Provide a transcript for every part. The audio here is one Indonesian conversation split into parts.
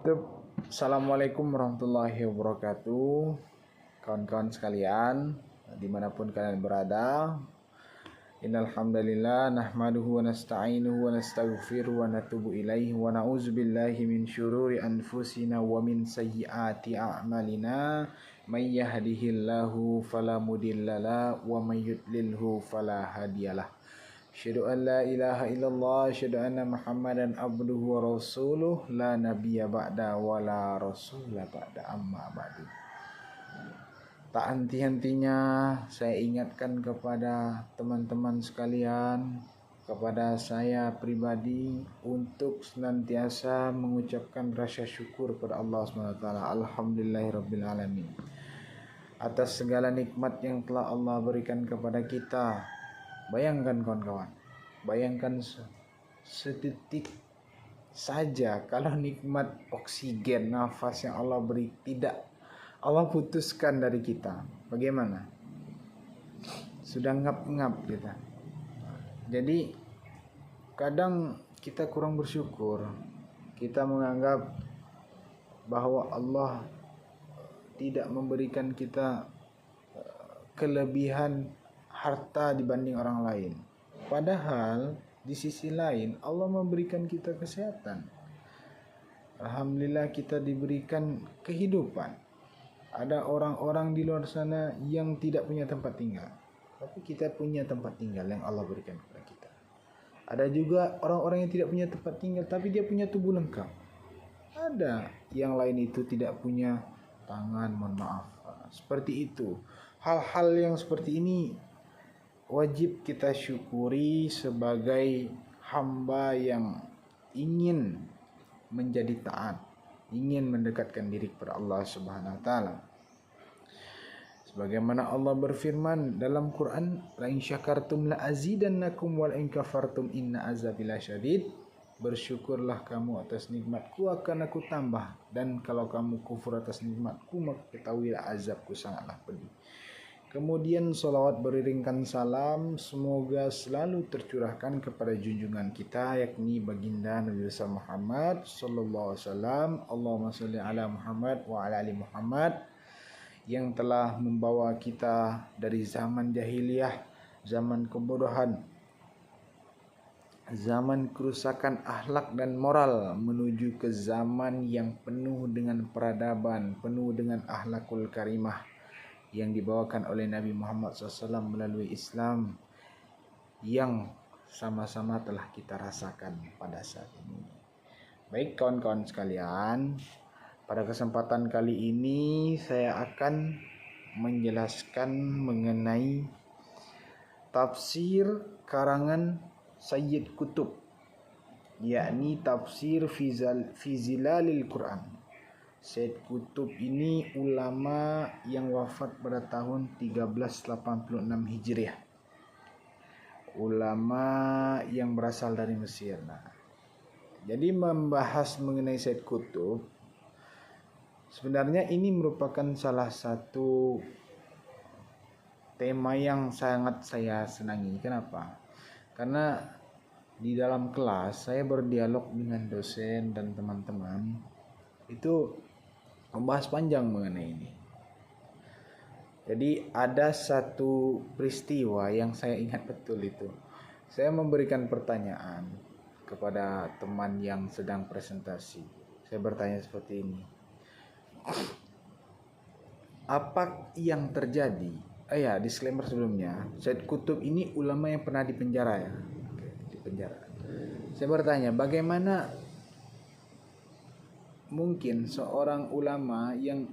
Assalamualaikum warahmatullahi wabarakatuh. Kawan-kawan sekalian, dimanapun kalian berada, innal hamdalillah nahmaduhu wa nasta'inuhu wa nastaghfiruhu wa natubu ilaihi wa na'udzubillahi min syururi anfusina wa min sayyiati a'malina may yahdihillahu fala mudhillalah wa may yudlilhu fala hadiyalah. Asyhadu an la ilaha illallah, asyhadu anna Muhammadan abduhu wa rasuluh, la nabiyya ba'da wa la rasula ba'da, amma ba'du. Tak henti-hentinya saya ingatkan kepada teman-teman sekalian, kepada saya pribadi, untuk senantiasa mengucapkan rasa syukur kepada Allah SWT. Alhamdulillahirrabbilalamin, atas segala nikmat yang telah Allah berikan kepada kita. Bayangkan kawan-kawan, bayangkan sedetik saja kalau nikmat oksigen, nafas yang Allah beri tidak Allah putuskan dari kita, bagaimana? Sudah ngap-ngap kita. Jadi kadang kita kurang bersyukur. Kita menganggap bahwa Allah tidak memberikan kita kelebihan harta dibanding orang lain. Padahal di sisi lain Allah memberikan kita kesehatan. Alhamdulillah kita diberikan kehidupan. Ada orang-orang di luar sana yang tidak punya tempat tinggal, tapi kita punya tempat tinggal yang Allah berikan kepada kita. Ada juga orang-orang yang tidak punya tempat tinggal, tapi dia punya tubuh lengkap. Ada yang lain itu tidak punya tangan, mohon maaf. Seperti itu. Hal-hal yang seperti ini wajib kita syukuri sebagai hamba yang ingin menjadi taat, ingin mendekatkan diri kepada Allah Subhanahu wa taala. Sebagaimana Allah berfirman dalam Quran, la in syakartum la azidannakum wa la in kafartum inna azabi lasyadid. Bersyukurlah kamu atas nikmatku, akan aku tambah, dan kalau kamu kufur atas nikmatku, maka ketahuilah azabku sangatlah pedih. Kemudian salawat beriringkan salam semoga selalu tercurahkan kepada junjungan kita, yakni baginda Nabi besar Muhammad sallallahu alaihi wasallam. Allahumma shalli ala Muhammad wa ala ali Muhammad, yang telah membawa kita dari zaman jahiliyah, zaman kebodohan, zaman kerusakan akhlak dan moral, menuju ke zaman yang penuh dengan peradaban, penuh dengan akhlakul karimah yang dibawakan oleh Nabi Muhammad SAW melalui Islam yang sama-sama telah kita rasakan pada saat ini. Baik kawan-kawan sekalian, pada kesempatan kali ini saya akan menjelaskan mengenai tafsir karangan Sayyid Qutb, yakni tafsir fi zilalil Quran. Sayyid Qutb ini ulama yang wafat pada tahun 1386 Hijriah. Ulama yang berasal dari Mesir. Jadi membahas mengenai Sayyid Qutb, sebenarnya ini merupakan salah satu tema yang sangat saya senangi. Kenapa? Karena di dalam kelas saya berdialog dengan dosen dan teman-teman, itu membahas panjang mengenai ini. Jadi ada satu peristiwa yang saya ingat betul itu. Saya memberikan pertanyaan kepada teman yang sedang presentasi. Saya bertanya seperti ini. Apa yang terjadi? Disclaimer sebelumnya. Sayyid Qutb ini ulama yang pernah dipenjara ya. Dipenjara. Saya bertanya, bagaimana mungkin seorang ulama yang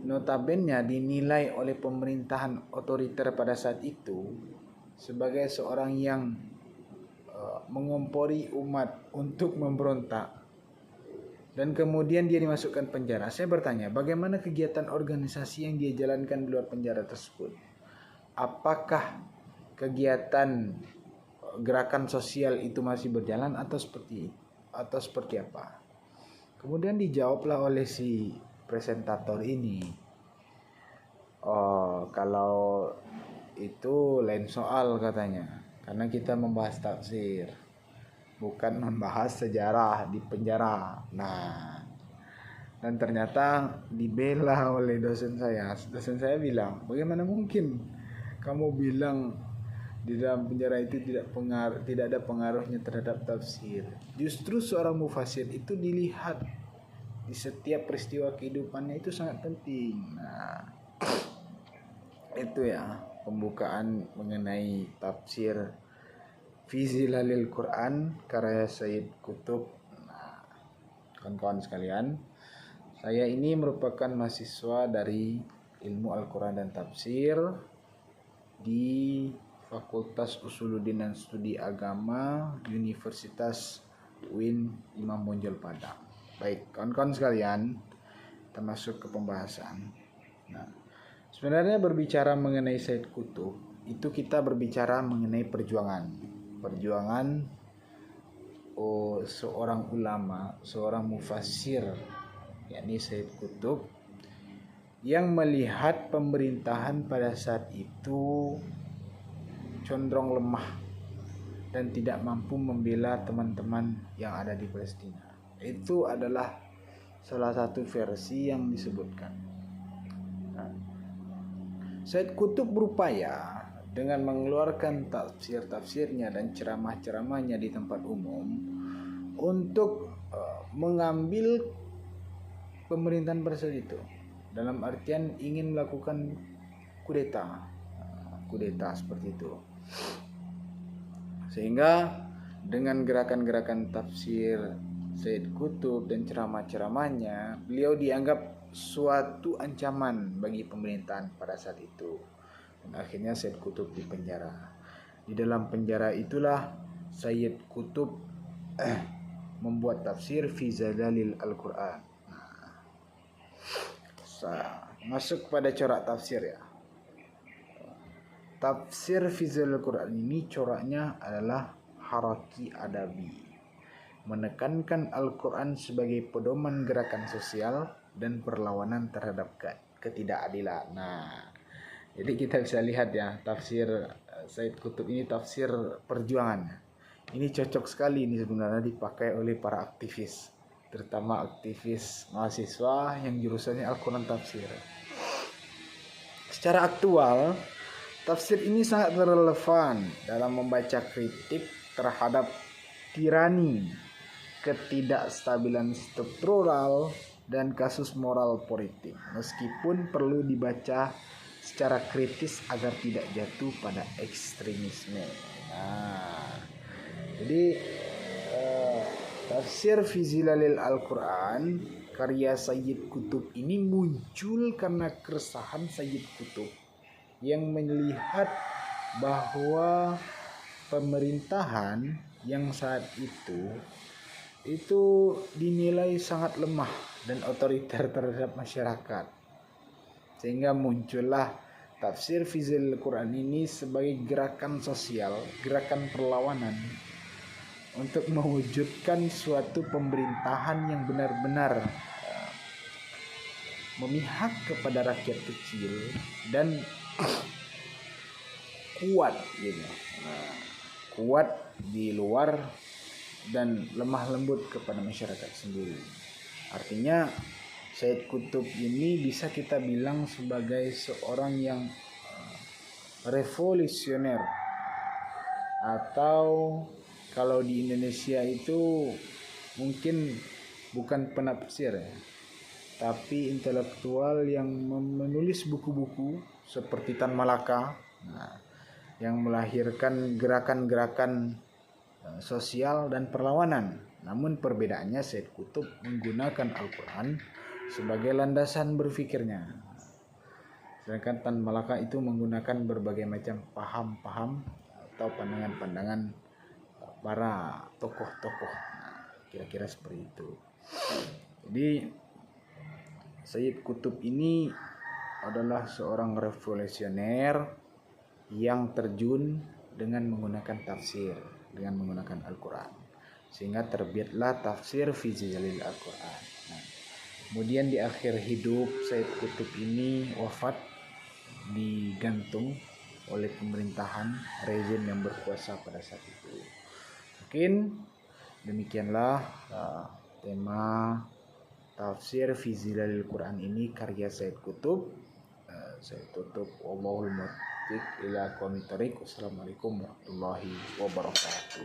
notabene dinilai oleh pemerintahan otoriter pada saat itu sebagai seorang yang mengompori umat untuk memberontak, dan kemudian dia dimasukkan penjara. Saya bertanya, bagaimana kegiatan organisasi yang dia jalankan di luar penjara tersebut? Apakah kegiatan gerakan sosial itu masih berjalan atau seperti apa? Kemudian dijawablah oleh si presentator ini, kalau itu lain soal katanya, karena kita membahas tafsir, bukan membahas sejarah di penjara. Nah, Dan ternyata dibela oleh dosen saya. Dosen saya bilang, bagaimana mungkin kamu bilang di dalam penjara itu tidak ada pengaruhnya terhadap tafsir. Justru seorang mufasir itu dilihat di setiap peristiwa kehidupannya itu sangat penting. Nah, itu ya pembukaan mengenai tafsir fi zilalil Quran karya Sayyid Qutb. Nah, kawan-kawan sekalian, saya ini merupakan mahasiswa dari Ilmu Al-Quran dan Tafsir di Fakultas Usuluddin dan Studi Agama Universitas UIN Imam Bonjol Padang. Baik, kawan-kawan sekalian, kita masuk ke pembahasan. Nah, sebenarnya berbicara mengenai Sayyid Qutb, itu kita berbicara mengenai perjuangan seorang ulama, seorang mufassir, yakni Sayyid Qutb, yang melihat pemerintahan pada saat itu condong lemah dan tidak mampu membela teman-teman yang ada di Palestina. Itu adalah salah satu versi yang disebutkan. Nah, Sayyid Qutb berupaya dengan mengeluarkan tafsir-tafsirnya dan ceramah-ceramahnya di tempat umum untuk mengambil pemerintahan pada saat itu, dalam artian ingin melakukan kudeta seperti itu. Sehingga dengan gerakan-gerakan tafsir Sayyid Qutb dan ceramah-ceramahnya, beliau dianggap suatu ancaman bagi pemerintahan pada saat itu. Dan akhirnya Sayyid Qutb dipenjara. Di dalam penjara itulah Sayyid Qutb membuat tafsir fi zilalil Al-Quran. Masuk pada corak tafsir ya. Tafsir fi zilalil Al-Quran ini coraknya adalah haraki adabi, menekankan Al-Quran sebagai pedoman gerakan sosial dan perlawanan terhadap ketidakadilan. Nah, jadi kita bisa lihat ya, tafsir Sayyid Qutb ini tafsir perjuangan. Ini cocok sekali ini sebenarnya dipakai oleh para aktivis, terutama aktivis mahasiswa yang jurusannya Al-Quran tafsir. Secara aktual, tafsir ini sangat relevan dalam membaca kritik terhadap tirani, ketidakstabilan struktural, dan kasus moral politik, meskipun perlu dibaca secara kritis agar tidak jatuh pada ekstremisme. Nah, jadi tafsir fi zilalil Al-Quran karya Sayyid Qutb ini muncul karena keresahan Sayyid Qutb yang melihat bahwa pemerintahan yang saat itu dinilai sangat lemah dan otoriter terhadap masyarakat, sehingga muncullah tafsir fi zilalil Quran ini sebagai gerakan sosial, gerakan perlawanan untuk mewujudkan suatu pemerintahan yang benar-benar memihak kepada rakyat kecil dan kuat gitu. Kuat di luar dan lemah lembut kepada masyarakat sendiri. Artinya Sayyid Qutb ini bisa kita bilang sebagai seorang yang revolusioner, atau kalau di Indonesia itu mungkin bukan penafsir ya, tapi intelektual yang menulis buku-buku seperti Tan Malaka, yang melahirkan gerakan-gerakan sosial dan perlawanan. Namun perbedaannya Sayyid Qutb menggunakan Al-Quran sebagai landasan berpikirnya, sedangkan Tan Malaka itu menggunakan berbagai macam paham-paham atau pandangan-pandangan para tokoh-tokoh. Kira-kira seperti itu. Jadi Sayyid Qutb ini adalah seorang revolusioner yang terjun dengan menggunakan tafsir, dengan menggunakan Al-Quran, sehingga terbitlah tafsir fi zilalil Al-Quran. Kemudian di akhir hidup Sayyid Qutb ini wafat, digantung oleh pemerintahan rezim yang berkuasa pada saat itu. Mungkin demikianlah tema tafsir fi Zilalil Quran ini karya Said Qutb. Saya tutup. Wallahul muwaffiq ila aqwamit thoriq. Wassalamualaikum warahmatullahi wabarakatuh.